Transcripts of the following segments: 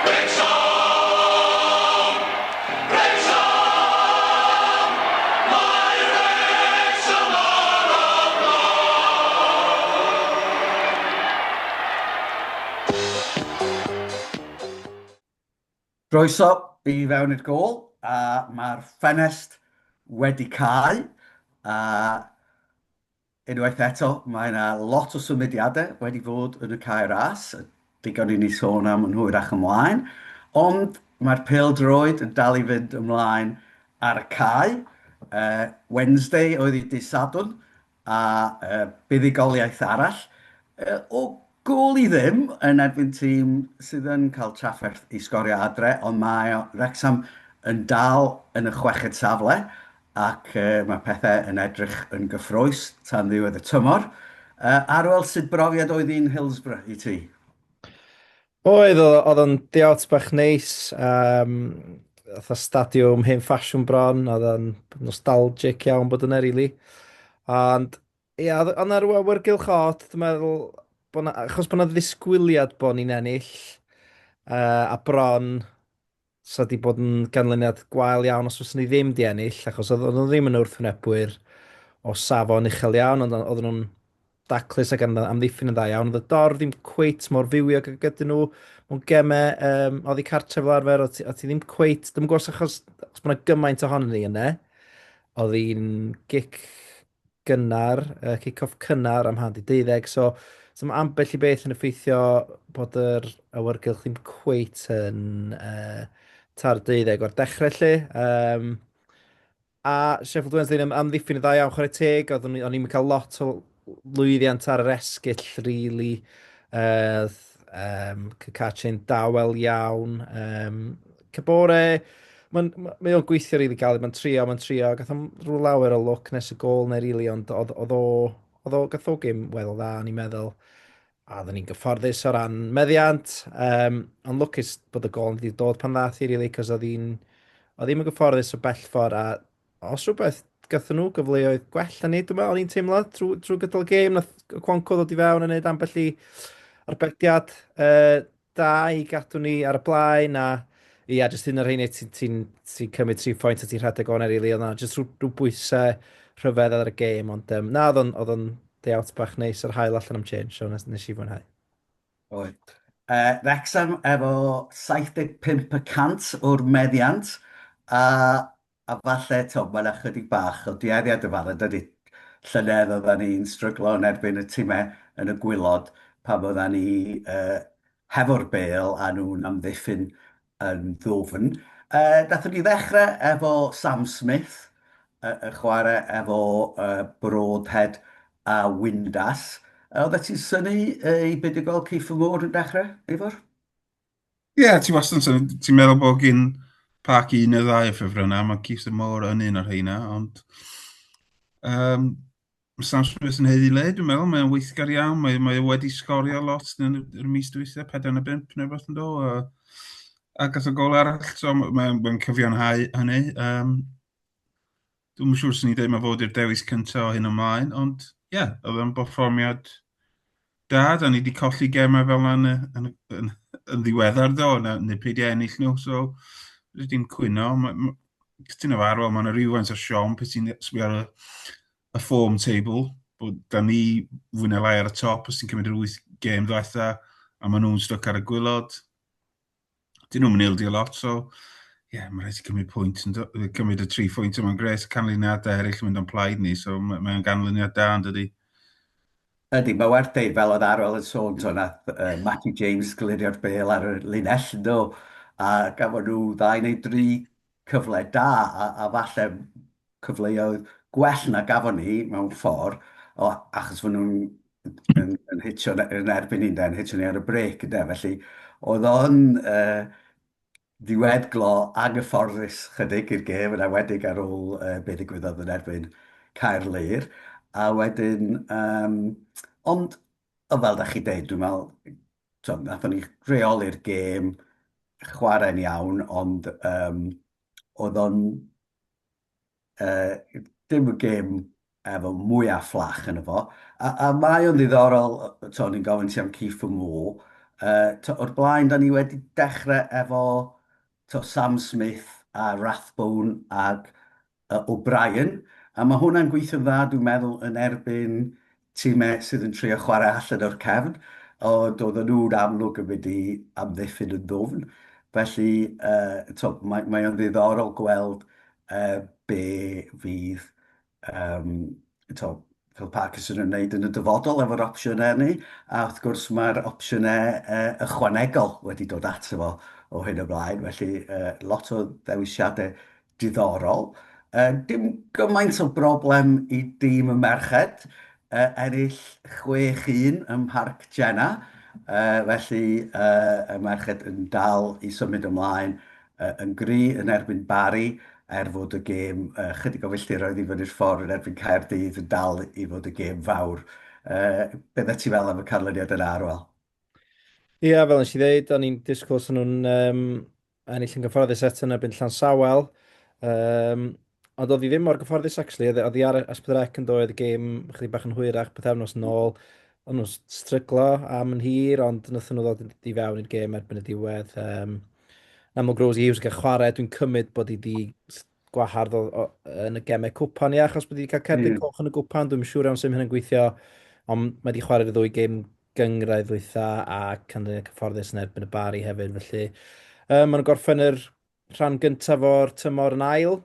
Wrecsam! Wrecsam! Mae Wrecsam ar y Croeso i fewn i'r gôl, a mae'r ffenest wedi cau. A unwaith eto, mae yna lot o symudiadau wedi fod yn y cae ras. Digon i ni sôn am yn hwyrach ymlaen. Ond mae'r peldroed yn dal i fynd ymlaen ar y cae. Wednesday oedd hi dydd Sadwrn, a buddigoliaeth arall. O gôl i ddim yn erbyn tîm sydd yn cael trafferth i sgorio adre, ond mae Wrecsam yn dal yn y chweched safle ac mae pethau yn edrych yn gyffrous tan ddiwedd y tymor. Arwel, sut brofiad oedd hi'n Hillsborough i ti? Oedd o'n diawt bach neis. Fatha stadiwm hen ffasiwn bron, oedd o'n nostalgic iawn bod yna, rili. Ond, ia, oedd yna rhyw awyrgylch od, dwi'n meddwl, achos bod yna ddisgwyliad bod ni'n ennill, a bron, sa di bod yn ganlyniad gwael iawn os oes ni ddim di ennill, achos oedd nhw ddim yn wrthwynebwyr o safon uchel iawn, ond oedd nhw'n daclus ac amddiffyn yn dda iawn. Oedd y dor ddim cweit mor fywiog ag ydyn nhw mewn gemau, oedd i cartre fel arfer, oedd ti ddim cweit, ddim gwrs achos bod yna gymaint ohonyn ni yna. Oedd hi'n gic gynnar, kick-off cynnar am hand i 12, so mae ambell i beth yn effeithio bod yr awyrgylch ddim cweit yn tar 12 o'r dechrau lle. A Sheffield Wednesday yn amddiffyn y dda iawn chwarae teg, o'n i'n cael lot o lwyddiant ar yr esgyll, rili. Cacace'n dawel iawn. Cabore, mae o'n gweithio rili galed, mae'n trio, gath o'n rhyw lawer o look nes y gol neu rili, ond gath o gêm weddol dda, ni'n meddwl. A oedden ni'n gyfforddus o ran meddiant, ond lwcus bod y gol wedi dod pan ddath i rili, cos oedd ddim yn gyfforddus o bell ffordd, a os rhywbeth gathen nhw gyfleoedd gwell na ni, dwi'n meddwl, o'n i'n teimlo trwy gydol y gêm, nath Cwanco ddod i fewn yn neud ambell i arbediad da i gadw ni ar y blaen, a ia, jyst un o'r rheini ti'n cymryd 3 pwynt a ti'n rhedeg o'n erili, oedd na jyst rhyw bwysau rhyfedd ar y gêm, ond na, oedd o'n deiawt bach neis ar hael allan am change, so nes i fwynhau. Oedd. Wrecsam efo 75% o'r meddiant, a falle, mae yna chydig bach o dueddiad y fan, dydy llynedd oedden ni'n stryglo yn erbyn y tîmau yn y gwylod pan oedden ni hefo'r bêl a nhw'n amddiffyn yn ddwfn. Dathon ni ddechrau efo Sam Smith, y chwarae efo Broadhead a Windass. Oeddet ti'n synnu i beidio gweld Keith Moore yn dechrau, Efor? Ie, ti wastad ti'n meddwl bod gyn Parc un y ddau o ffefrynnau, mae Keith Moore yn un o'r heina, ond Sam Smith yn heddi le, dwi'n meddwl, mae'n weithgar iawn, mae wedi sgorio lot yn yr mis dwythau, 45 neu beth yn do, a gath o gol arall, so mae'n cyfiawnhau hynny. Dwi'n siŵr sy'n ni dweud mae fod i'r dewis cyntaf o hyn ymlaen, ond ie, oedd yn berfformiad da, da ni wedi colli gemau fel yna yn ddiweddar do, neu peidio ennill nhw, so rydym dim cwyno. Cytuno efo Arwel, mae'n rhywfaint o Sean, pe ti'n sbio ar y form table, bod da ni fwy neu lai ar y top, os ti'n cymryd yr 8 gêm ddiwetha, a maen nhw'n stuck ar y gwylod. Dyn nhw'n ildio lot, so ie, mae'n rhaid i cymryd pwynt, cymryd y 3 pwynt yma'n gres, canlyniadau eraill yn mynd o'n plaid ni, so mae'n ganlyniad da, yn dydi. Ydy, mae werth deud fel oedd Arwel yn sôn, so nath Matty James glirio'r bêl ar y linell, do, a gafon nhw 2 neu 3 cyfle da, a falle cyfleoedd gwell na gafon ni mewn ffordd, achos fod nhw'n yn hitio yn erbyn ni, yn hitio ni ar y brec, felly oedd o'n ddiweddglo anghyfforddus chydig i'r gêm, yn awedig ar ôl be ddigwyddodd yn erbyn Caerleir. A wedyn, ond fel da chi dweud, dwi'n meddwl, nathon ni reoli'r gêm, chwarae'n iawn, ond oedd o'n dim y gêm efo mwyaf fflach yn efo. A mae o'n ddiddorol, ni'n gofyn ti am Keith Moore, O'r blaen, da ni wedi dechrau efo Sam Smith a Rathbone ag O'Brien, a mae hwnna'n gweithio'n dda, dwi'n meddwl, yn erbyn tîmau sydd yn trio chwarae allan o'r cefn, oedden nhw'n amlwg yn mynd i amddiffyn yn ddwfn. Felly, mae o'n ddiddorol gweld be fydd um, to, Phil Parkinson yn wneud yn y dyfodol efo'r opsiynau ni, a wrth gwrs mae'r opsiynau ychwanegol wedi dod ato fo o hyn o blaen, felly lot o ddewisiadau diddorol. Dim gymaint o broblem i dîm y merched, ennill 6-1 ym Mharc Jenna. Felly y merched yn dal i symud ymlaen yn gry yn erbyn Bari, fod y gêm chydig o filltiroedd i fyny'r ffordd yn erbyn Caerdydd yn dal i fod y gêm fawr. Bydde ti fel am y canlyniad yna, Arwel? Ia, fel nes i ddeud, o'n i'n disgwyl sy'n nhw'n ennill yn gyfforddus eto yn erbyn Llansawl. Ond oedd hi ddim mor gyfforddus, actually. Oedd hi ar S4C yn dod y gêm chydig bach yn hwyrach, bythefnos yn ôl. O'n nhw'n stryglo am yn hir, ond wnaethon nhw ddod i fewn i'r gêm erbyn y diwedd. Yn amlwg Rosie Hughes yn cael chwarae, dwi'n cymryd bod hi wedi gwahardd yn y gemau cwpan, ia, achos bod hi wedi cael cerdyn coch yn y gwpan. Dwi'n siŵr iawn sy'n hynny'n gweithio, ond mae wedi chwarae'r ddwy gêm gyngraedd ddwytha a canlyniad cyfforddus yn erbyn y Bari hefyd. Felly, maen nhw'n gorffen yr rhan gyntaf o'r tymor yn ail,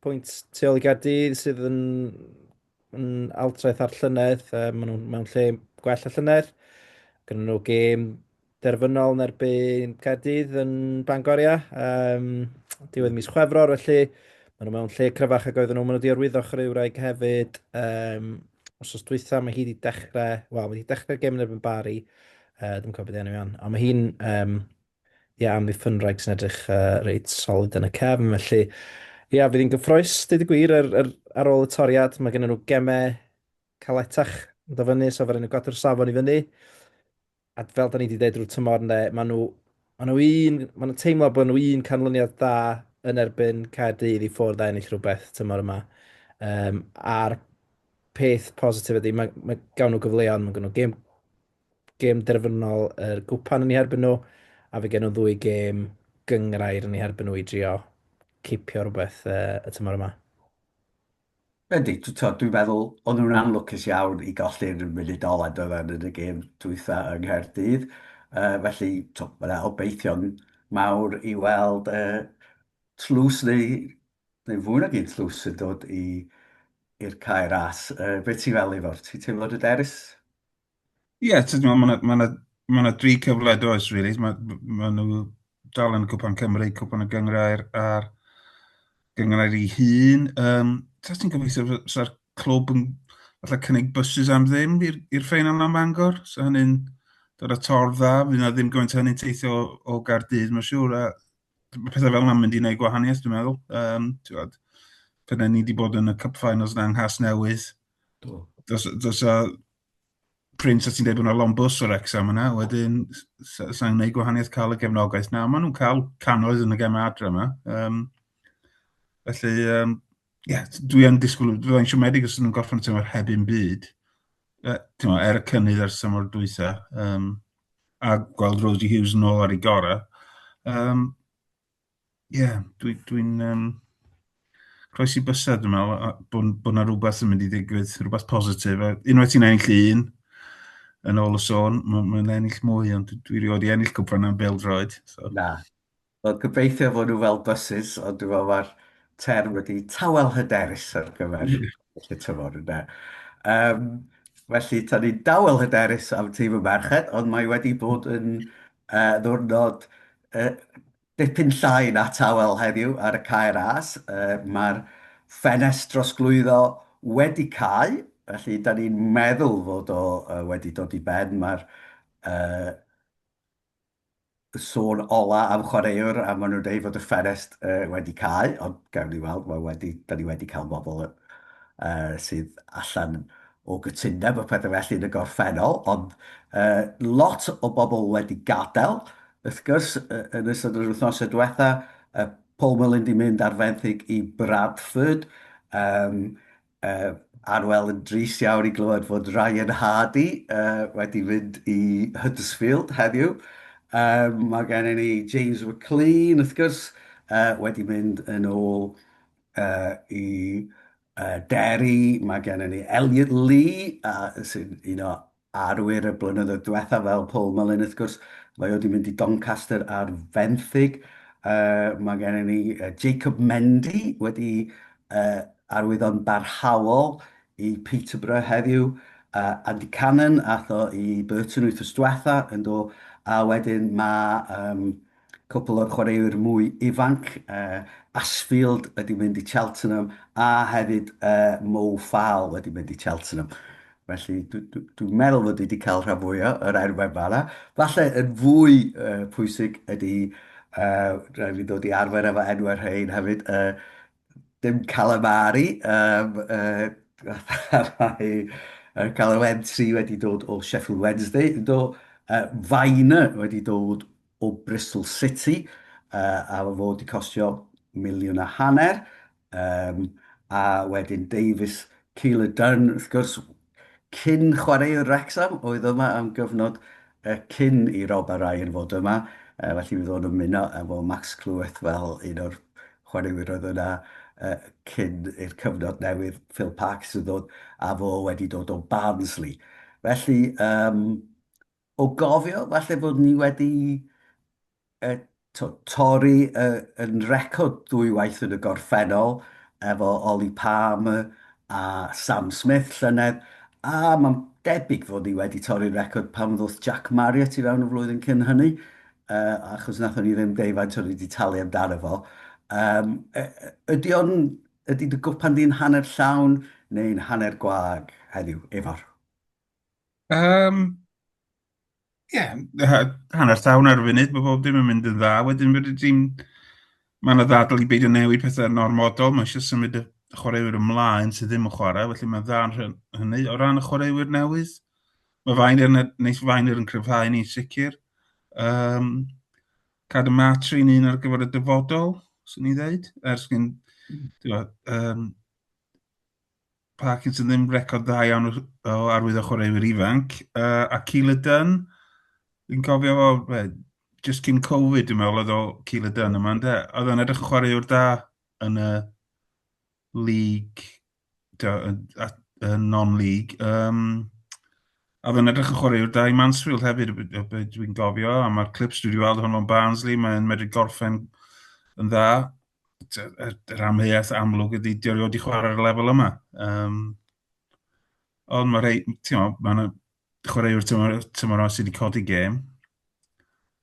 pwynt tu ôl i Gaerdydd sydd yn altraeth ar llynedd. Maen nhw'n mewn lle gwell y llynedd. Gyda nhw gêm derfynol yn erbyn Caerdydd yn Bangoria. Diwedd mis Chwefror, felly maen nhw mewn lle cryfach ac oedden nhw. Maen nhw wedi arwyddo chwaraewraig hefyd. Os dwytha, mae hi wedi dechrau, wel, mae hi wedi dechrau'r gêm yn erbyn Bari. Dwi'n cofio beth enw iawn. A mae hi'n amddiffynwraig sy'n edrych reit solid yn y cefn. Felly, ia, fydd hi'n gyffroes, dweud y gwir, ar ôl y toriad. Mae gen nhw gemau caletach yn dod fyny, so fel nhw'n godro'r safon i fyny. A fel da ni wedi dweud drwy tymor, maen nhw teimlo bod nhw un canlyniad da yn erbyn Caerdydd i ffwrdd a ennill rhywbeth tymor yma. A'r peth positif ydy, mae gawn nhw gyfleon, mae gawn nhw gêm derfynol yr gwpan yn ei herbyn nhw, a fe gen nhw ddwy gêm gyngrair yn ei herbyn nhw i drio cipio rhywbeth y tymor yma. Ydy, dwi'n meddwl, o'n nhw'n anlwcus iawn i golli'n munud oled oedd yn y gêm dwytha yng Nghaerdydd. Felly, mae'n obeithio'n mawr i weld tlws neu fwy nag un tlws yn dod i'r cae ras. Be ti'n fel efo'r? Ti'n teimlo'n hyderus? Ie, mae yna dri cyfle does, really. Mae nhw dal yn y Cwpan Cymru, Cwpan y Gyngrair a'r Gyngrair ei hun. Tas ti'n gobeithio sa'r clwb yn falle cynnig bwsys am ddim i'r ffeinal am Bangor? So hynny'n dod â torf dda, fydd yna ddim gymaint hynny'n teithio o Gaerdydd, mae'n siŵr. Mae pethau fel yna'n mynd i wneud gwahaniaeth, dwi'n meddwl. Pethau ni wedi bod yn y Cup Finals yna yng Nghas Newydd. Dos a Prince a ti'n dweud bod yna lon bws o Wrecsam yna, wedyn sa'n gwneud gwahaniaeth cael y gefnogaeth na. Maen nhw'n cael canoedd yn y gemau adre yma. Felly, dwi'n disgwyl, dwi'n siomedig os ydyn nhw'n gorffen y tymor heb un byd. Y cynnydd ers tymor dwytha, a gweld Rosie Hughes yn ôl ar ei gorau. Dwi'n croesi bysedd, dwi'n meddwl, bod yna rhywbeth yn mynd i ddigwydd, rhywbeth positif. Unwaith ti'n ennill un, yn ôl y sôn, mae'n ennill mwy, ond dwi wedi ennill cwpan am peldroed. Na. Wel, gobeithio fod nhw fel bysys, ond dwi'n meddwl mae'r term wedi tawel hyderus ar gyfer y tymor yna. Felly, ta ni'n dawel hyderus am tîm y merched, ond mae wedi bod yn ddwrnod dipyn llai na tawel heddiw ar y cae ras. Mae'r ffenest drosglwyddo wedi cael, felly da ni'n meddwl fod o wedi dod i ben. Mae'r sôn ola am chwaraewr a maen nhw'n dweud fod y ffenest wedi cael, ond gawn ni weld, da ni wedi cael bobl sydd allan o gytundeb o pethau felly yn y gorffennol, ond lot o bobl wedi gadael. Wrth gwrs, yn ystod yr wythnosau diwetha, Paul Mullin wedi mynd ar fenthyg i Bradford. Arwel yn dris iawn i glywed fod Ryan Hardy wedi mynd i Huddersfield heddiw. Mae gennym ni James McLean, wrth gwrs, wedi mynd yn ôl i Derry. Mae gennym ni Elliot Lee, sy'n un o arwyr y blynyddoedd diwetha fel Paul Mullin, wrth gwrs. Mae wedi mynd i Doncaster ar fenthyg. Mae gennym ni Jacob Mendy wedi arwyddo'n barhaol i Peterborough heddiw. Andy Cannon ath o i Burton wythnos diwetha yn do. A wedyn mae cwpl o'r chwaraewyr mwy ifanc. Asfield wedi mynd i Cheltenham a hefyd Mo Fall wedi mynd i Cheltenham. Felly dwi'n meddwl fod wedi cael rhan fwyaf yr erfa yma. Falle yn fwy pwysig ydy rhaid fi ddod i arfer efo enwau rhain hefyd. Dim calamari. Mae Callum M3 wedi dod o Sheffield Wednesday. Faina wedi dod o Bristol City. A fo wedi costio £1,500,000. A wedyn Davis Keeler-Dunn, wrth gwrs, cyn chwaraewr Wrecsam, oedd yma am gyfnod cyn i Rob a Ryan fod yma. Felly fydd o'n ymuno efo Max Clyweth fel un o'r chwaraewyr oedd yna cyn i'r cyfnod newydd Phil Parks yn dod, a fo wedi dod o Barnsley. Felly, o gofio, falle bod ni wedi torri yn record dwywaith yn y gorffennol efo Ollie Palmer a Sam Smith llynedd. A mae'n debyg fod ni wedi torri'r record pan ddoth Jack Marriott i fewn y flwyddyn cyn hynny, achos nathon ni ddim deud faint o'n ni wedi talu amdano fo. Ydy dy gwpan di'n hanner llawn neu'n hanner gwag heddiw, Efor? Hanner llawn ar y funud, mae bob dim yn mynd yn dda. Wedyn bod y tîm, mae yna ddadl i beidio newid pethau normodol. Mae eisiau symud y chwaraewyr ymlaen sydd ddim yn chwarae, felly mae dda yn hynny. O ran y chwaraewyr newydd, mae neis Fainer yn cryfhau ni sicr. Cadamatri un ar gyfer y dyfodol, sy'n ni ddeud, ers gyn Parkinson ddim record dda iawn o arwydd o chwaraewyr ifanc. A Keeler-Dunn, dwi'n cofio fo, just cyn Covid, dwi'n meddwl, oedd o Keeler-Dunn yma, ynddo? Oedd o'n edrych yn chwaraewr da yn y lig, non-league. Oedd o'n edrych yn chwaraewr da i Mansfield hefyd, dwi'n gofio, a mae'r clips dwi wedi weld hwnnw o'n Barnsley, mae'n medru gorffen yn dda. Yr amheuaeth amlwg ydy dioriod i chwarae'r lefel yma. Ond mae chwaraewr tymor sydd wedi codi gêm.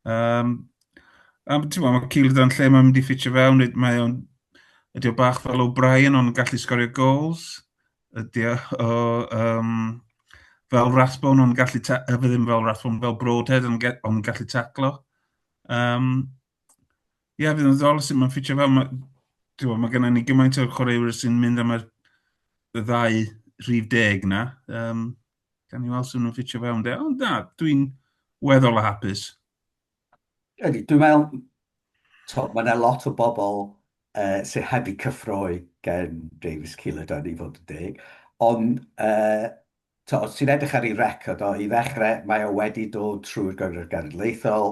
Mae Keeler-Dunn lle mae'n mynd i ffitio fewn, ydy o bach fel O'Brien ond gallu sgorio goals. Ydy o fel Rathbone ond gallu, ddim fel Rathbone, fel Broadhead ond gallu taclo. Fydd yn ddol sydd mae'n ffitio fewn. Mae gennym ni gymaint o'r chwaraewyr sy'n mynd am y ddau rhif deg na. Gan i weld sy'n nhw'n ffitio fewn. Ond na, dwi'n weddol o hapus. Dwi'n meddwl, mae yna lot o bobl sy'n heb eu cyffroi gen Davis Keeler-Dunn i fod yn deg. Ond, os ti'n edrych ar ei record o, i ddechrau, mae o wedi dod trwy'r gyngor genedlaethol,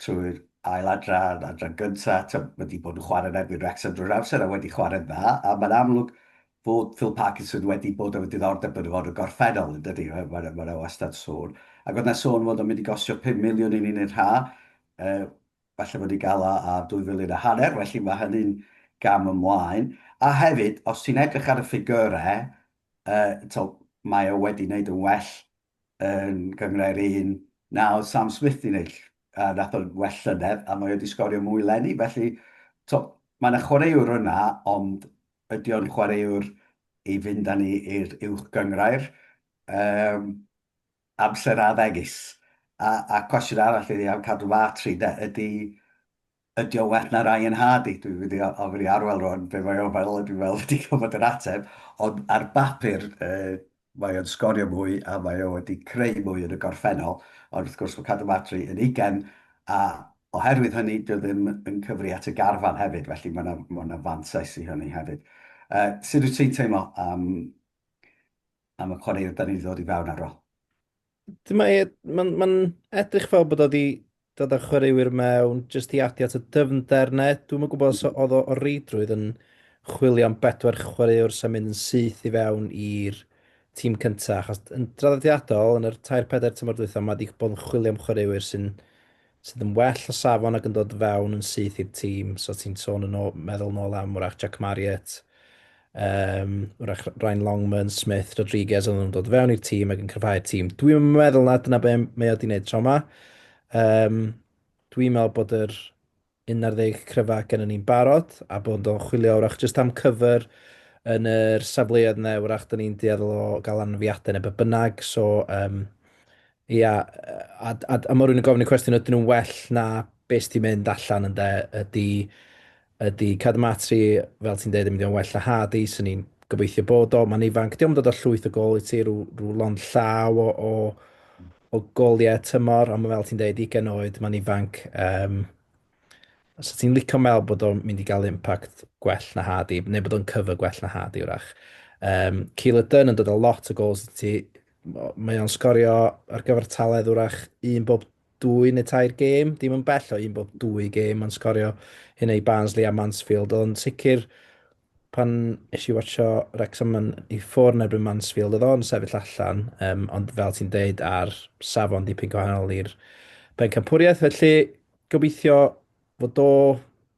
trwy'r ailadran gyntaf, wedi bod yn chwarae'n erbyn Wrecsam drwy'r amser a wedi chwarae'n dda, a mae'n amlwg fod Phil Parkinson wedi bod efo diddordeb yn fod y gorffennol, yn dydi, mae'n wastad sôn. Ac oedd na sôn fod o'n mynd i gostio 5 miliwn i ni'n yr ha, falle bod i gael a 2,500,000, felly mae hynny'n gam ymlaen. A hefyd, os ti'n edrych ar y ffigurau, mae o wedi wneud yn well yn gyngor un na oedd Sam Smith i wneud. A nath o'n well llynedd, a mae wedi sgorio mwy lenni. Felly, mae yna chwaraewr yna, ond ydy o'n chwaraewr i fynd â ni i'r uwch gyngrair amser addegys. A cwestiwn arall ydy am Cadamatri, ydy o well na Ryan Hardy? Dwi'n mynd i ofyn i Arwel rwan, be mae o'n meddwl, dwi'n meddwl wedi gwybod yr ateb, ond ar bapur mae o'n sgorio mwy a mae o wedi creu mwy yn y gorffennol, ond wrth gwrs mae Cadamatri yn 20, a oherwydd hynny, dwi ddim yn cyfri at y garfan hefyd, felly mae yna fantais i hynny hefyd. Sut wyt ti'n teimlo am am y chwaraewr da ni wedi dod i fewn ar ôl. Mae'n edrych fel bod o wedi dod â chwaraewyr mewn jyst i adio at y dyfnder ne. Dwi'n gwybod os oedd o reidrwydd yn chwilio am bedwar chwaraewr sy'n mynd yn syth i fewn i'r tîm cyntaf. Achos yn draddodiadol, yn yr tair peder tymor dwytha, mae wedi bod yn chwilio am chwaraewyr sydd yn well o safon ac yn dod fewn yn syth i'r tîm. So ti'n sôn yn meddwl nôl am wrach Jack Marriott, wrach Ryan Longman, Smith, Rodriguez, oedd nhw'n dod fewn i'r tîm ac yn cryfhau'r tîm. Dwi'n meddwl na dyna be mae o wedi gwneud tro yma. Dwi'n meddwl bod yr 11 cryfa gen ni'n barod a bod o'n chwilio wrach jyst am cyfer yn yr safleoedd ne, wrach da ni'n dueddol o gael anfiadau neu be bynnag. So, ia, a mae rhywun yn gofyn y cwestiwn, ydyn nhw'n well na beth sy'n mynd allan yn de, ydy Cadamatri, fel ti'n dweud, yn mynd i'n well na Hardy, sy'n ni'n gobeithio bod o. Mae'n ifanc, diolch yn dod o llwyth o gol i ti, rhyw lond llaw o goliau tymor, ond fel ti'n dweud, 20 oed, mae'n ifanc. So ti'n licio meddwl bod o'n mynd i gael impact gwell na Hardy, neu bod o'n cyfer gwell na Hardy wrach. Keeler Dunn yn dod o lot o gols i ti. Mae o'n sgorio ar gyfer taledd wrach un bob 2 neu 3 gêm, dim yn bell o un bob 2 gêm, mae'n sgorio hynny i Barnsley a Mansfield. Ond sicr pan eisiau i watcho Wrecsam yn i ffwrn erbyn Mansfield, oedd o'n sefyll allan, ond fel ti'n deud ar safon dipyn gwahanol i'r bencampwriaeth, felly gobeithio fod o,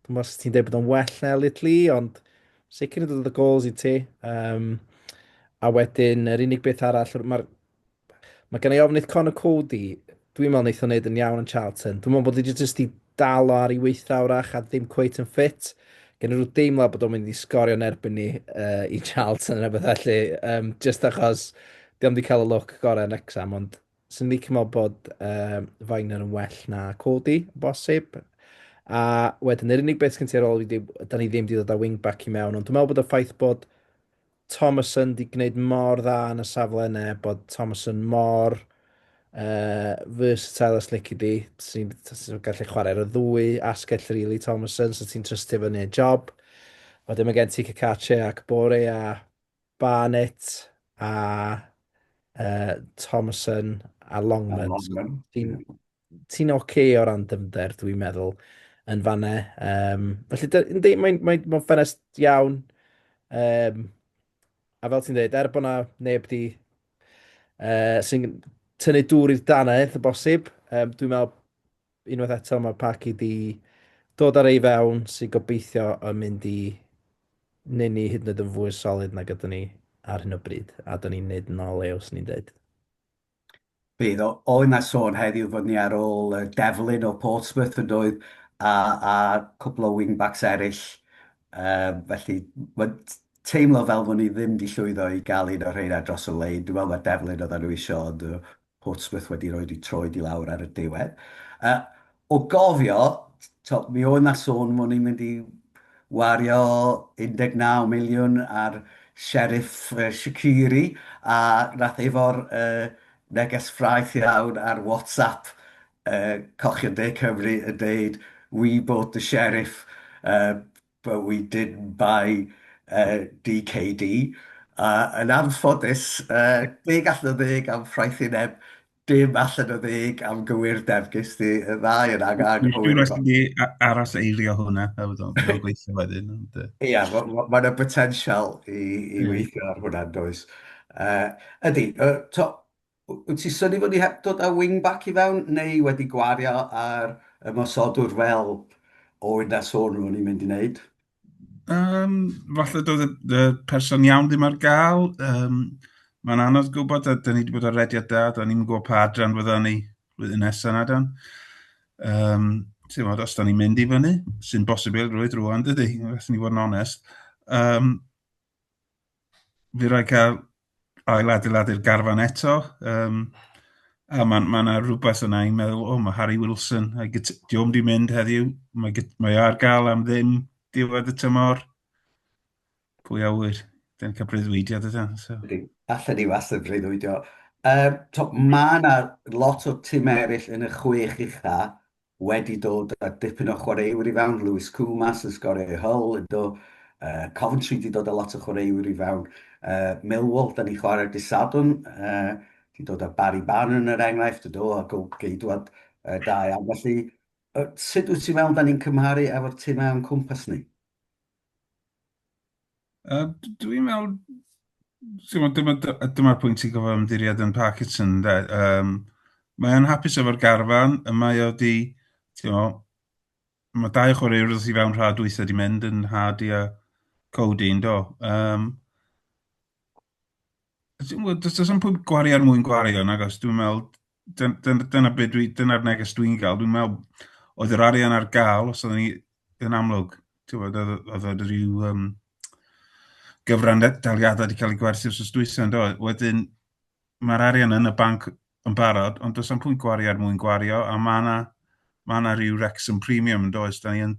dwi'n meddwl ti'n dweud bod o'n well na Elliot Lee, ond sicr yn dod o gols i ti. A wedyn, yr unig beth arall, mae gen i ofnydd Conor Cody, dwi'n meddwl wneith o'n neud yn iawn yn Charlton. Dwi'n meddwl bod i jyst i dalo ar ei weithio awrach a ddim cweit yn ffit. Gen i rhyw deimlo bod o'n mynd i sgorio yn erbyn ni i Charlton yn ebeth felly, just achos di ond i cael y look gorau yn Wrecsam, ond sy'n licio meddwl bod Fagner yn well na Cody, bosib. A wedyn, yr unig beth gen ti ar ôl, da ni ddim wedi dod â wingback i mewn, ond dwi'n meddwl bod y ffaith bod Thomason wedi gwneud mor dda yn y safle yna, bod Thomason mor versatile os lici di, sy'n gallu chwarae ar y ddwy asgell rili Thomason, so ti'n trystio fo wneud job. Wedyn mae gen ti Cacace a Cabore a Barnett a Thomason a Longman. Ti'n oce o ran dyfnder, dwi'n meddwl, yn fanne. Felly, mae'n ffenest iawn. A fel ti'n dweud, bod na neb di sy'n tynnu dŵr i'r danaeth, y bosib. Dwi'n meddwl, unwaith eto, mae Paki di dod ar ei fewn sy'n gobeithio yn mynd i neu hyd yn oed yn fwy solid na gyda ni ar hyn o bryd. A da ni'n neud yn ôl eos, ni'n dweud. Bydd, o yna sôn heddiw fod ni ar ôl Devlin o Portsmouth yn dod a cwbl o wingbacks eraill. Felly, mae'n teimlo fel bod ni ddim di llwyddo i gael un o'r rhain dros y lein. Dwi'n meddwl mae Devlin oedd nhw isio, ond Portsmouth wedi rhoi i troed i lawr ar y diwedd. O gofio, mi o yna sôn bod ni'n mynd i wario 19 miliwn ar Sheriff Shaqiri a nath efo'r neges ffraith iawn ar WhatsApp Cochion De Cymru yn dweud we bought the Sheriff but we didn't buy DKD. Yn anffodus, 10 allan o 10 am ffraithineb, dim allan o 10 am gywirdeb, ges ti y ddau yn angen. Dwi'n rhaid i aros eirio hwnna, a bod o'n gweithio wedyn. Ia, mae'n y potensial i weithio ar hwnna, does. Ydy, wyt ti syni fod ni heb dod â wingback i fewn, neu wedi gwario ar ymosodwr fel o yna sôn nhw'n i'n mynd i wneud? Falle doedd y person iawn ddim ar gael. Mae'n anodd gwybod, a da ni wedi bod ar rediad da, da ni'n gwybod pa adran fydda ni flwyddyn nesaf na dan. Ti'n meddwl, os da ni'n mynd i fyny, sy'n bosibl rwy'n rwan, dydy, os ni fod yn onest. Fi rhaid cael ail-adeiladu'r garfan eto. A mae yna rhywbeth yna i'n meddwl, mae Harry Wilson, diwm di mynd heddiw, mae ar gael am ddim diwedd y tymor. Pwy awyr, dyn cael breuddwydiad ydyn. Allan ni wastad breuddwydio. Mae yna lot o tîm eraill yn y 6 ucha wedi dod a dipyn o chwaraewyr i fewn. Lewis Coomas yn sgorio Hull, Coventry wedi dod â lot o chwaraewyr i fewn. Millwall, da ni chwarae dy Sadwn, wedi dod â Barry Bannon yr enghraifft, ydw, a geidwad da iawn. Felly, sut wyt ti mewn da ni'n cymharu efo'r tîm mewn cwmpas ni? Dwi'n meddwl, dyma'r pwynt i gofio ymddiried yn Parkinson. Mae'n hapus efo'r garfan, y mae o di, mae dau chwaraewr wrth i fewn rhad dwytha di mynd yn Hardy a Cody yn do. Does am pwynt gwario ar mwyn gwario, nag os dwi'n meddwl, dyna'r neges dwi'n gael. Dwi'n meddwl, oedd yr arian ar gael, os oedd ni yn amlwg, oedd oedd rhyw gyfrandaliadau wedi cael ei gwerthu os dwytha yn do. Wedyn, mae'r arian yn y banc yn barod, ond does am pwynt gwario ar mwyn gwario, a mae yna rhyw Wrecsam Premium yn does, da ni'n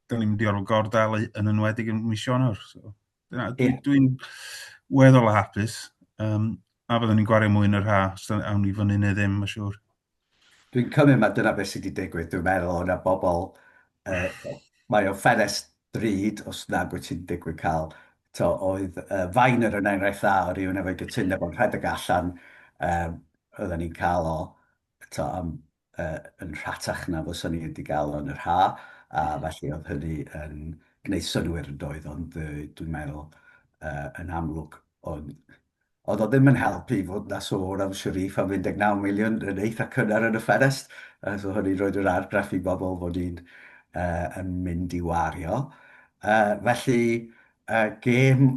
mynd i orfod gordal yn enwedig yn mis Ionawr. So, dwi'n weddol o hapus, a byddwn ni'n gwario mwy yn yr ha, os awn ni fyny neu ddim, mae'n siŵr. Dwi'n cymryd mae dyna beth sydd wedi digwydd. Dwi'n meddwl yna bobl, mae o ffenest drud os nag wyt ti'n digwydd cael. Oedd Fainer yn enghraifft dda o rhywun efo'i gytundeb o'n rhedeg allan, oedden ni'n cael o yn rhatach na fyswn ni wedi cael yn yr ha, a felly oedd hynny yn gwneud synwyr yn doedd, ond dwi'n meddwl yn amlwg oedd o ddim yn helpu fod na sôn am Sharif am 19 miliwn yn eitha cynnar yn y ffenest, so hynny roed yr argraff i bobl fod ni'n yn mynd i wario. Felly, gêm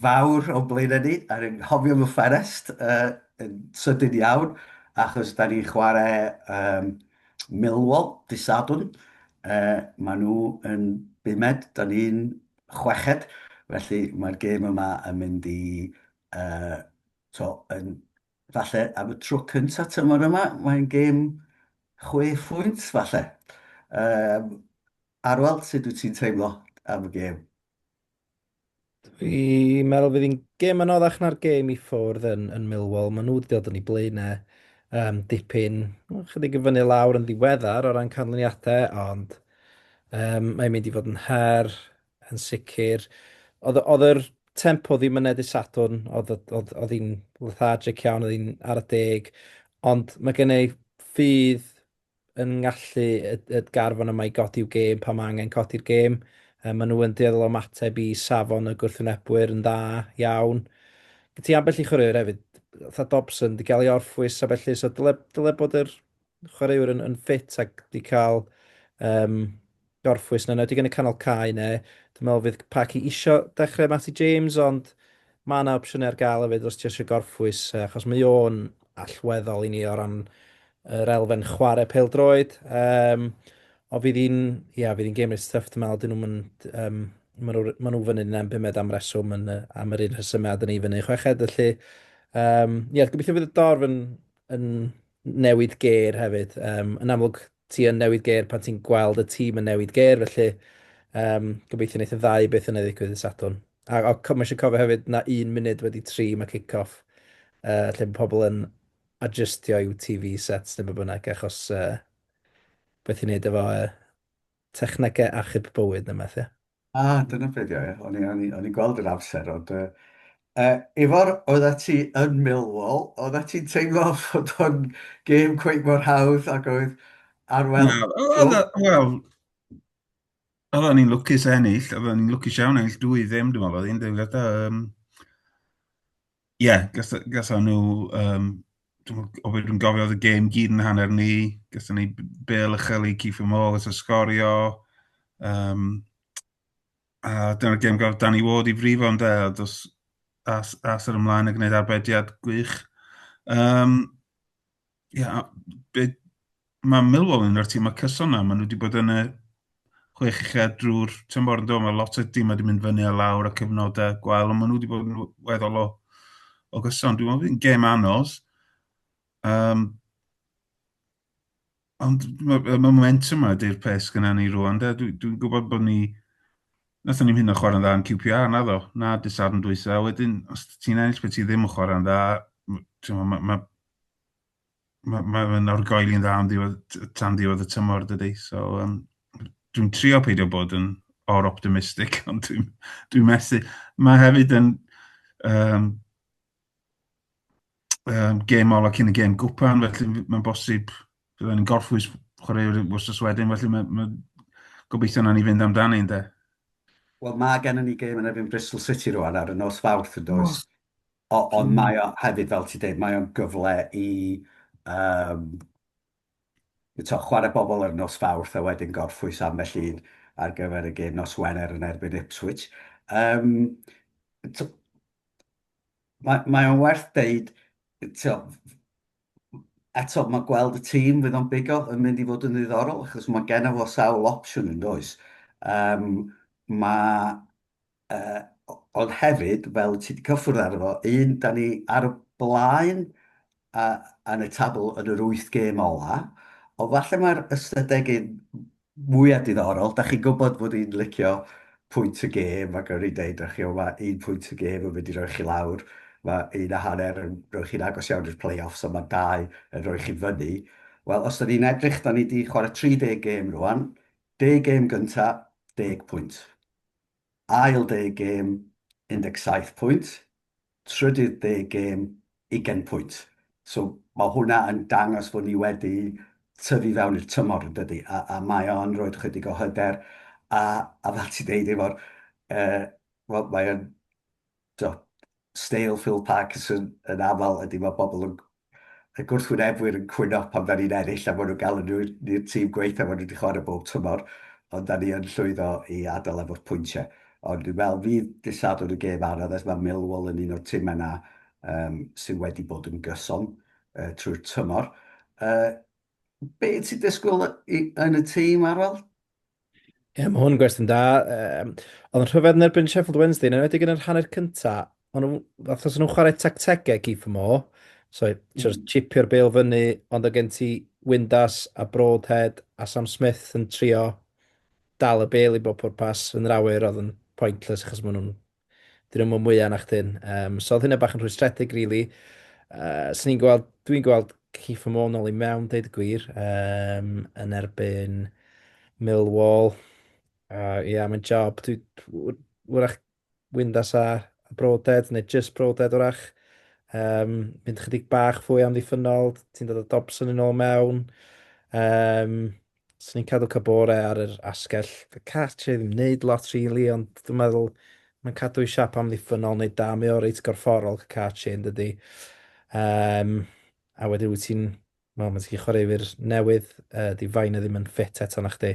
fawr o blaenau ni, a ni'n hofio fy ffenest yn sydyn iawn, achos da ni'n chwarae Millwall, dy Sadwn. Maen nhw yn bumed, da ni'n chweched. Felly mae'r gêm yma yn mynd i, falle am y tro cyntaf tymor yma, mae'n gêm 6 phwynt, falle. Arwel, sut wyt ti'n teimlo am y gêm? Dwi'n meddwl fydd hi'n gêm anoddach na'r gêm i ffwrdd yn Millwall. Maen nhw wedi dod yn ei blaenau dipyn, chydig yn fyny lawr yn ddiweddar o ran canlyniadau, ond mae'n mynd i fod yn her, yn sicr. Oedd yr tempo ddim yn edrych Sadwrn, oedd hi'n lethargic iawn, oedd hi'n ar y deg, ond mae gen i ffydd yn gallu y garfan yma i godi'w gêm pan mae angen codi'r gêm. Maen nhw yn dueddol o mateb i safon y gwrthwynebwyr yn dda iawn. Ti ambell i chwaraewr hefyd, fatha Dobson, di cael ei orffwys a felly, so dyle bod yr chwaraewr yn ffit ac di cael gorffwys na, wedi gen y canol cae neu, dwi'n meddwl fydd Paki isio dechrau Matty James, ond mae yna opsiynau ar gael hefyd os ti eisiau gorffwys, achos mae o'n allweddol i ni o ran yr elfen chwarae peldroed. O fydd hi'n gêm reit stuff, dwi'n meddwl, dyn nhw'n maen nhw fyny yn bumed am reswm am yr un rhesymau, dyn ni fyny chweched, felly, gobeithio fydd y dorf yn newid ger hefyd. Yn amlwg, ti yn newid ger pan ti'n gweld y tîm yn newid ger, felly gobeithio wneud y ddau beth yna ddigwydd y Sadwrn. A mae eisiau cofio hefyd na 1 munud wedi 3 mae kick-off, lle mae pobl yn adjustio i'w TV sets neu bynnag, achos beth i wneud efo technegau achub bywyd na beth, ie. Dyna beth yw, ie. O'n i'n gweld yr amser, ond efo'r oedda ti yn Millwall, oedda ti'n teimlo fod o'n gêm cweith mor hawdd ac oedd Arwel... Wel, oedden ni'n lwcus ennill, oedden ni'n lwcus iawn ennill 2 ddim, dwi'n meddwl, oedd hi'n dweud. Ie, gathon nhw, o beth dwi'n gofio oedd y gêm gyd yn hanner ni, gathon ni bel ychel i Keith Moore, gathon sgorio, a dyna'r gêm gael Danny Ward i frifo yn dweud, as yr ymlaen a gwneud arbediad gwych. Mae Millwall yn o'r tîm a cyson na, maen nhw wedi bod yn y 6 uchod drwy'r tymor yn dod, mae lot o dîm wedi mynd fyny a lawr a cyfnodau gwael, ond maen nhw wedi bod yn weddol o gyson. Dwi'n meddwl bydd yn gêm anodd, ond y momentum yma ydy'r peth gyda ni rwan. Dwi'n gwybod bod ni, nathon ni'n hyn o chwarae'n dda yn QPR, na ddo, na dysad yn dwytha. Wedyn, os ti'n ennill beth ti ddim yn chwarae'n dda, mae'n orgoeli'n dda tan diwedd y tymor dydy. So, dwi'n trio peidio bod yn or optimistic, ond dwi'n methu. Mae hefyd yn gêm ola cyn y gêm gwpan, felly mae'n bosib byddwn ni'n gorffwys chwaraewyr wrthos wedyn, felly mae gobeithio na ni fynd amdani, ynde. Wel, mae gennym ni gêm yn erbyn Bristol City rwan ar y nos Fawrth yn does. Oes. Ond mae o hefyd, fel ti dweud, mae o'n gyfle i chwarae bobl ar y nos Fawrth a wedyn gorffwys ambell un ar gyfer y gêm nos Wener yn erbyn Ipswich. Mae o'n werth deud, eto mae gweld y tîm fydd o'n bigo yn mynd i fod yn ddiddorol, achos mae gen fo sawl opsiwn yn does. Ond hefyd, fel ti wedi cyffwrdd arno fo, da ni ar y blaen yn y tabl yn yr 8 gêm ola, o falle mae'r ystadegyn mwyaf diddorol. Da chi'n gwybod bod hi'n licio pwynt y gêm, ac o'n i'n deud, mae 1 pwynt y gêm yn mynd i roi chi lawr, mae 1.5 yn rhoi chi'n agos iawn i'r play-offs, a mae 2 yn rhoi chi fyny. Wel, os da ni'n edrych, da ni wedi chwarae 30 gêm rwan, 10 gêm gyntaf, 10 pwynt. Ail 10 gêm, 17 pwynt. Trydydd 10 gêm, 20 pwynt. So mae hwnna yn dangos bod ni wedi tyfu fewn i'r tymor yn dydy, a mae o'n rhoi chydig o hyder, a fel ti dweud efo'r, mae o'n Stale Phil Parkinson yn aml ydy mae bobl yn y gwrthwynebwyr yn cwyno pan da ni'n ennill a maen nhw'n gael ni'r tîm gweithio maen nhw wedi chwarae bob tymor, ond da ni yn llwyddo i adael efo'r pwyntiau. Ond dwi'n meddwl fydd disadwr y gêm anodd, as mae Millwall yn un o'r tîm yna sydd wedi bod yn gyson trwy'r tymor. Be ti'n disgwyl yn y tîm, Arwel? Ie, mae hwn yn gwestiwn da. Oedd yn rhyfedd yn erbyn Sheffield Wednesday, yn enwedig yn yr hanner cynta, fath os nhw'n chwarae tactegau Keith Mo, so chipio'r bêl fyny, ond o gen ti Windass a Broadhead a Sam Smith yn trio dal y bêl i bob pwrpas yn yr awyr oedd yn pointless achos maen nhw'n dyn nhw'n mwyaf na chdi'n. So oedd hynna bach yn rhwystredig, really. Dwi'n gweld Keith Mo nôl i mewn, deud y gwir, yn erbyn Millwall. Mae'n job. Wrach Windass a Broadhead, neu just Broadhead wrach. Mynd chydig bach fwy amddiffynol, ti'n dod o Dobson yn ôl mewn. So ni'n cadw Cabore ar yr asgell. Y catch ddim wneud lot rili, ond dwi'n meddwl mae'n cadw i siap amddiffynol neu da, mae o reit gorfforol catch yn dydy. A wedyn wyt ti'n, mae'n ti'n chwaraewyr newydd, di fain ddim yn ffit eto na chdi.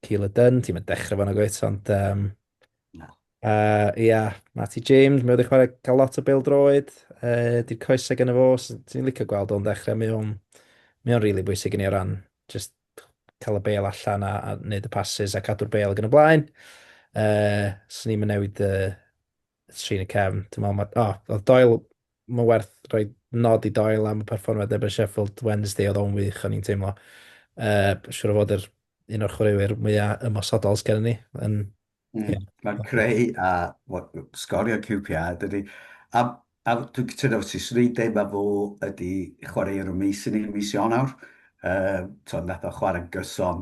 Keeler Dunn, ti'n mynd dechrau fan o gwyt, ond Matty James, mae wedi chwarae cael lot o peldroed, di'r coesau gen y fo, so ti'n licio gweld o'n dechrau, mae o'n rili bwysig i ni o ran, just cael y bêl allan a wneud y passes a cadw'r bêl gen y blaen. So ni'n newid y trin y cefn, dwi'n meddwl, oedd Doyle, mae'n werth rhoi nod i Doyle am y perfformiad efo'r Sheffield Wednesday, oedd o'n wych, o'n i'n teimlo. Siwr o fod un o'r chwaraewyr mwyaf ymosodol sgen ni. Mae'n creu a sgorio QPR, dydy. A dwi'n cytuno fo ti, swn i'n deud mae fo ydy chwaraewyr o mis i ni, mis Ionawr. Nath o chwarae gyson,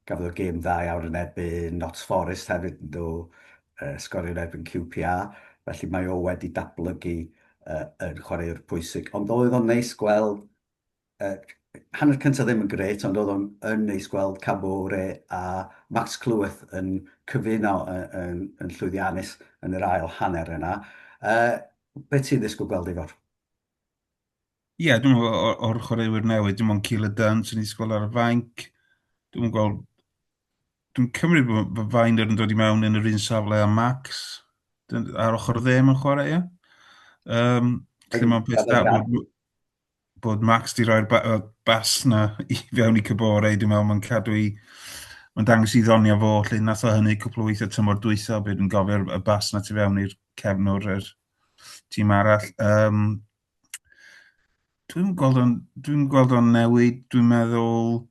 gafodd o gêm dda iawn yn erbyn Notts Forest hefyd yn sgorio yn erbyn QPR. Felly mae o wedi datblygu yn chwaraewyr pwysig. Ond oedd o'n neis gweld hanner cyntaf ddim yn gret, ond oedd o'n neis gweld Cabore a Max Clwyth yn cyfuno yn llwyddiannus yn yr ail hanner yna. Be ti'n ddisgwyl gweld efo'r? Ie, dwi'n meddwl o'r chwaraewyr newydd, dwi'n meddwl Keeler Dunn sy'n disgwyl ar y fainc. Dwi'n cymryd bod fain yn dod i mewn yn yr un safle a Max ar ochr ddim yn chwarae, ie. Lle mae'n peth da bod Max di roi'r bas na i fewn i Cabore, dwi'n meddwl mae'n cadw i, mae'n dangos i ddonio fo, lle nath o hynny cwpl o weithiau tymor dwytha, bydd yn gofio'r bas na ti fewn i'r cefnwr yr tîm arall. Dwi'n gweld o'n newid, dwi'n meddwl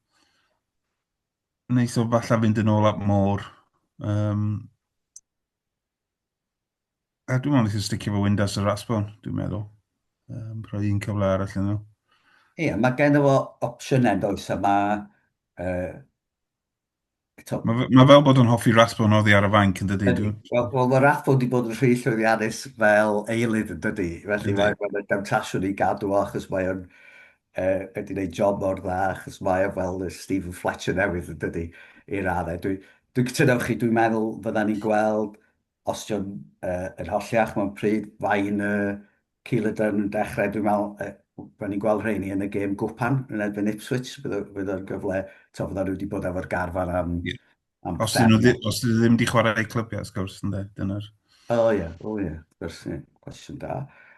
neith o falle fynd yn ôl at môr. A dwi'n meddwl neith o sticio fo Windass y Rasbon, dwi'n meddwl. Rhoi un cyfle arall yn nhw. Ie, mae gen fo opsiynau does, a mae Mae fel bod yn hoffi rasbon oddi ar y fanc yn dydy, Ydy. Wel, mae Rathbo wedi bod yn rhy llwyddiannus fel eilydd yn dydy. Felly Yndi. mae'n demtasiwn i gadw o achos mae o'n wedi gwneud job mor dda achos mae o fel Stephen Fletcher newydd yn dydy i raddau. Dwi'n cytuno chi, dwi'n meddwl fydda ni'n gweld os ydy'n yn holliach mewn pryd fain Keeledyn yn dechrau. Dwi'n meddwl fydda ni'n gweld rheini yn y gêm gwpan yn erbyn Ipswich. Bydd o'n gyfle, fydda nhw wedi bod efo'r garfan am Os dyn nhw bethau. os dyn nhw ddim wedi chwarae clybiau, sgwrs gwrs, ynddo, dyna'r... O ie, gwrs, ie, cwestiwn da.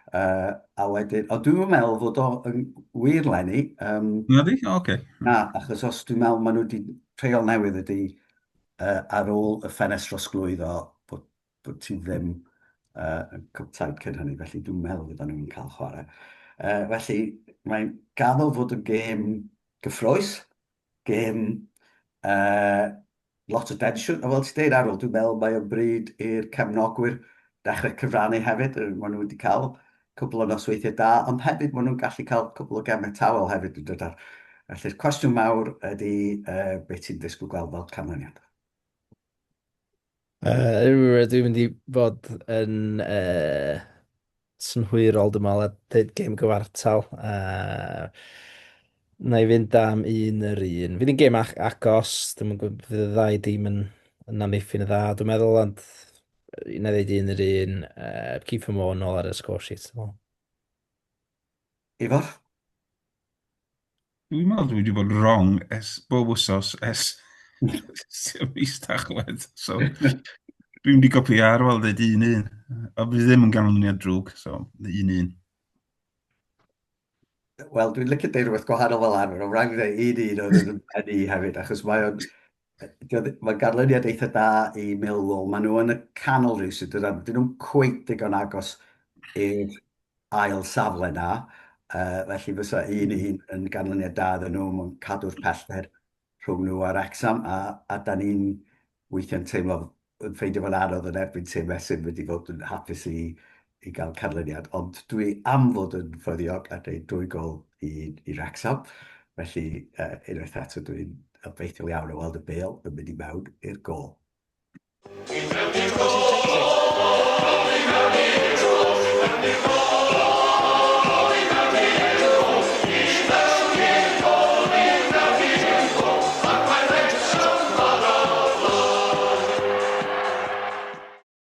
A wedyn, o dwi'n meddwl fod o'n wir Lenny, Na di? O, oce. na, achos os dwi'n meddwl maen nhw wedi treol newydd ydy ar ôl y ffenest trosglwyddo bod ti ddim yn cwptaid cyn hynny, felly dwi'n meddwl fod nhw'n cael chwarae. Felly mae'n gaddo fod yn gêm gyffroes, gêm lot o densiwn, a fel ti'n deud ar ôl, dwi'n meddwl mae o'n bryd i'r cefnogwyr dechrau cyfrannu hefyd. Maen nhw wedi cael cwbl o nosweithiau da, ond hefyd maen nhw'n gallu cael cwbl o gemau tawel hefyd yn dydar. Felly'r cwestiwn mawr ydy beth ti'n disgwyl gweld fel canlyniad. Dwi'n mynd i fod yn synhwyrol, dwi'n meddwl, a dweud gêm gyfartal. Na i fynd am 1-1. Fydd hi'n gêm agos, dwi'n meddwl fydd y ddau dîm yn amddiffyn y dda, dwi'n meddwl, ond na i ddweud 1-1, Keith Moore nôl ar y score sheet. Ifor? Dwi'n meddwl dwi wedi bod wrong bob wsos mis Tachwedd. So, dwi'n wedi copi ar fel dweud 1-1. A bydd ddim yn ganlyniad drwg, so 1-1. Wel, dwi'n licio deud rhywbeth gwahanol fel arfer, ond rhaid i ddweud 1-1 oedd yn penny hefyd, achos mae'n ganlyniad eitha da i Millwall. Maen nhw yn y canol rhywsyd, dyn nhw'n cweit digon agos i'r ail safle na. Felly fysa 1-1 yn ganlyniad da ddyn nhw, mae'n cadw'r pellter rhwng nhw a Wrecsam, a da ni'n weithio'n teimlo yn ffeindio fo'n anodd yn erbyn tîm mesyn wedi fod yn hapus i gael canlyniad, ond dwi am fod yn ffyddiog a dweud 2 gol i Wrecsam. Felly, unwaith eto, dwi'n obeithiol iawn o weld y bêl yn mynd i mewn i'r gol.